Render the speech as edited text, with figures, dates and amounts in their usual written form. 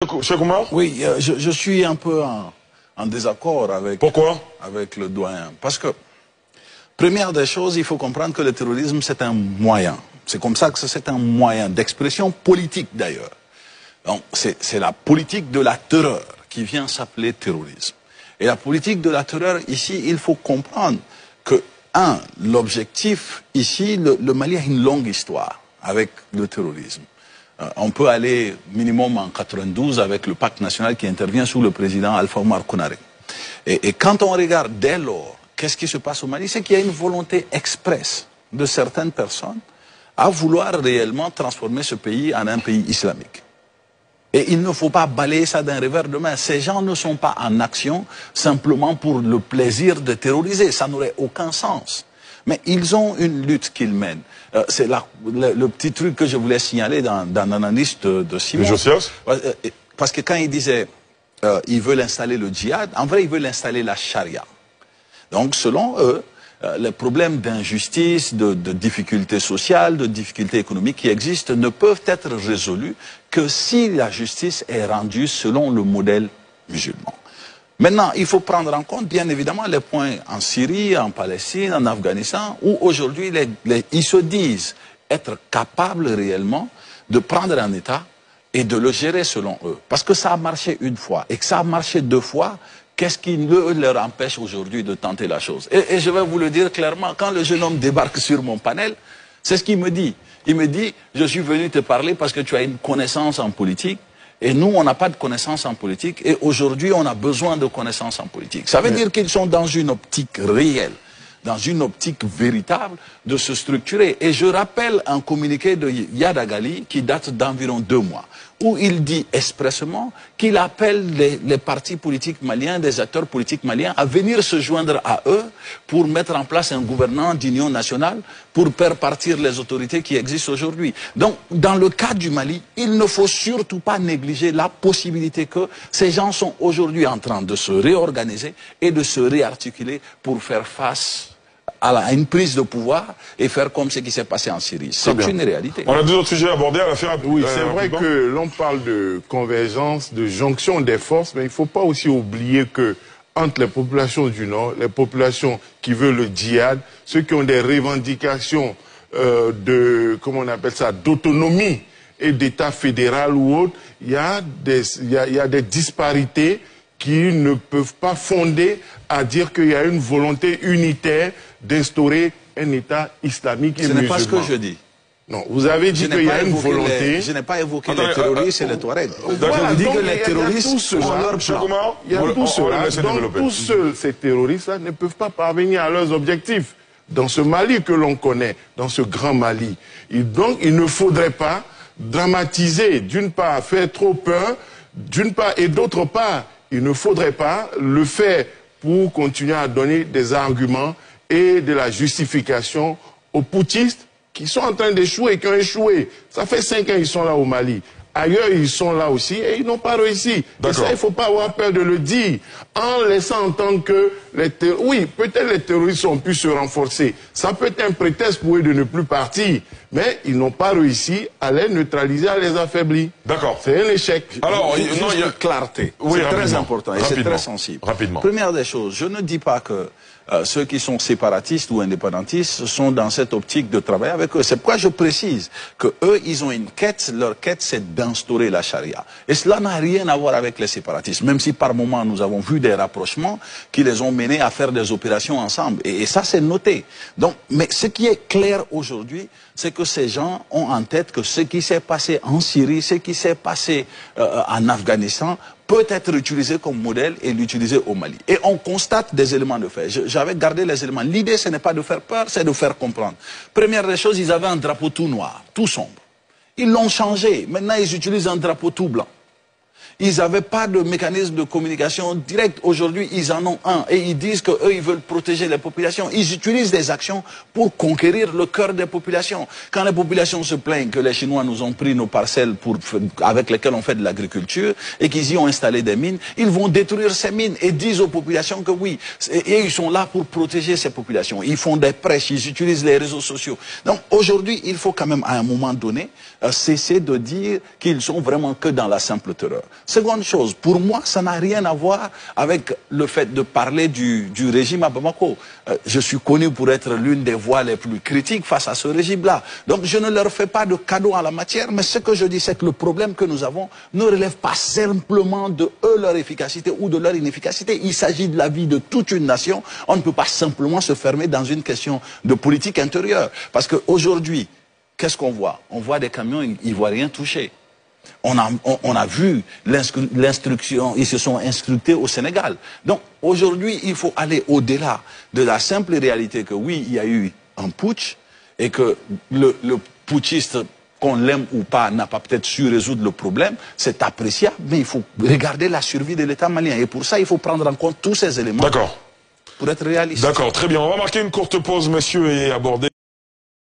Cheikh Oumar? Oui, je suis un peu en désaccord avec... Pourquoi? Avec le doyen. Parce que, première des choses, il faut comprendre que le terrorisme, c'est un moyen. C'est comme ça que c'est un moyen d'expression politique, d'ailleurs. Donc, c'est la politique de la terreur qui vient s'appeler terrorisme. Et la politique de la terreur, ici, il faut comprendre que, l'objectif, ici, le Mali a une longue histoire avec le terrorisme. On peut aller minimum en 92 avec le pacte national qui intervient sous le président Alpha Oumar Konaré. Et quand on regarde dès lors, qu'est-ce qui se passe au Mali? C'est qu'il y a une volonté expresse de certaines personnes à vouloir réellement transformer ce pays en un pays islamique. Et il ne faut pas balayer ça d'un revers de main. Ces gens ne sont pas en action simplement pour le plaisir de terroriser. Ça n'aurait aucun sens. Mais ils ont une lutte qu'ils mènent. C'est le petit truc que je voulais signaler dans l'analyse de Simon. Parce que quand il disait ils veulent installer le djihad, en vrai, ils veulent installer la charia. Donc, selon eux, les problèmes d'injustice, de difficultés sociales, de difficultés économiques qui existent ne peuvent être résolus que si la justice est rendue selon le modèle musulman. Maintenant, il faut prendre en compte, bien évidemment, les points en Syrie, en Palestine, en Afghanistan, où aujourd'hui, ils se disent être capables réellement de prendre un État et de le gérer selon eux. Parce que ça a marché une fois et que ça a marché deux fois, qu'est-ce qui leur empêche aujourd'hui de tenter la chose? Et je vais vous le dire clairement, quand le jeune homme débarque sur mon panel, c'est ce qu'il me dit. Il me dit, je suis venu te parler parce que tu as une connaissance en politique. Et nous, on n'a pas de connaissances en politique. Et aujourd'hui, on a besoin de connaissances en politique. Ça veut dire qu'ils sont dans une optique réelle, dans une optique véritable de se structurer. Et je rappelle un communiqué de Yada Gali qui date d'environ 2 mois, où il dit expressément qu'il appelle les partis politiques maliens, des acteurs politiques maliens, à venir se joindre à eux pour mettre en place un gouvernement d'union nationale pour faire partir les autorités qui existent aujourd'hui. Donc, dans le cas du Mali, il ne faut surtout pas négliger la possibilité que ces gens sont aujourd'hui en train de se réorganiser et de se réarticuler pour faire face à une prise de pouvoir et faire comme ce qui s'est passé en Syrie. C'est une réalité. On a 2 autres sujets abordés à la fin. Oui, c'est vrai que l'on parle de convergence, de jonction des forces, mais il ne faut pas aussi oublier que entre les populations du Nord, les populations qui veulent le djihad, ceux qui ont des revendications comment on appelle ça, d'autonomie et d'État fédéral ou autre, il y a des disparités qui ne peuvent pas fonder à dire qu'il y a une volonté unitaire d'instaurer un État islamique et musulman. Ce n'est pas ce que je dis. Non, vous avez dit qu'il y a une volonté... Je n'ai pas évoqué les terroristes et les Touaregs. Voilà, je dis que les terroristes ont leur plan. Il y a tout cela. Donc tous ces terroristes-là ne peuvent pas parvenir à leurs objectifs. Dans ce Mali que l'on connaît, dans ce grand Mali. Et donc il ne faudrait pas dramatiser, d'une part, faire trop peur, d'une part, et d'autre part, il ne faudrait pas le faire pour continuer à donner des arguments et de la justification aux putschistes qui sont en train d'échouer, qui ont échoué. Ça fait 5 ans qu'ils sont là au Mali. Ailleurs, ils sont là aussi et ils n'ont pas réussi. Et ça, il ne faut pas avoir peur de le dire. En laissant entendre que oui, peut-être les terroristes ont pu se renforcer. Ça peut être un prétexte pour eux de ne plus partir. Mais ils n'ont pas réussi à les neutraliser, à les affaiblir. D'accord. C'est un échec. Alors, il y a clarté. Oui, c'est très important et c'est très sensible. Rapidement. Première des choses, je ne dis pas que ceux qui sont séparatistes ou indépendantistes sont dans cette optique de travailler avec eux. C'est pourquoi je précise que eux, ils ont une quête. Leur quête, c'est d'instaurer la charia. Et cela n'a rien à voir avec les séparatistes. Même si par moments, nous avons vu des rapprochements qui les ont menés à faire des opérations ensemble. Et ça, c'est noté. Donc, mais ce qui est clair aujourd'hui, c'est que ces gens ont en tête que ce qui s'est passé en Syrie, ce qui s'est passé en Afghanistan, peut être utilisé comme modèle et l'utiliser au Mali. Et on constate des éléments de fait. J'avais gardé les éléments. L'idée, ce n'est pas de faire peur, c'est de faire comprendre. Première des choses, ils avaient un drapeau tout noir, tout sombre. Ils l'ont changé. Maintenant, ils utilisent un drapeau tout blanc. Ils n'avaient pas de mécanisme de communication direct. Aujourd'hui, ils en ont un. Et ils disent qu'eux, ils veulent protéger les populations. Ils utilisent des actions pour conquérir le cœur des populations. Quand les populations se plaignent que les Chinois nous ont pris nos parcelles avec lesquelles on fait de l'agriculture et qu'ils y ont installé des mines, ils vont détruire ces mines et disent aux populations que oui. Et ils sont là pour protéger ces populations. Ils font des prêches, ils utilisent les réseaux sociaux. Donc aujourd'hui, il faut quand même à un moment donné cesser de dire qu'ils sont vraiment que dans la simple terreur. Seconde chose, pour moi, ça n'a rien à voir avec le fait de parler du régime à Bamako. Je suis connu pour être l'une des voix les plus critiques face à ce régime-là. Donc je ne leur fais pas de cadeau en la matière, mais ce que je dis, c'est que le problème que nous avons ne relève pas simplement de eux, leur efficacité ou de leur inefficacité. Il s'agit de la vie de toute une nation. On ne peut pas simplement se fermer dans une question de politique intérieure. Parce qu'aujourd'hui, qu'est-ce qu'on voit? On voit des camions ivoiriens touchés. On a vu l'instruction, ils se sont instructés au Sénégal. Donc aujourd'hui, il faut aller au-delà de la simple réalité que oui, il y a eu un putsch et que le putschiste, qu'on l'aime ou pas, n'a pas peut-être su résoudre le problème. C'est appréciable, mais il faut regarder la survie de l'État malien. Et pour ça, il faut prendre en compte tous ces éléments. D'accord. Pour être réaliste. D'accord, très bien. On va marquer une courte pause, monsieur, et aborder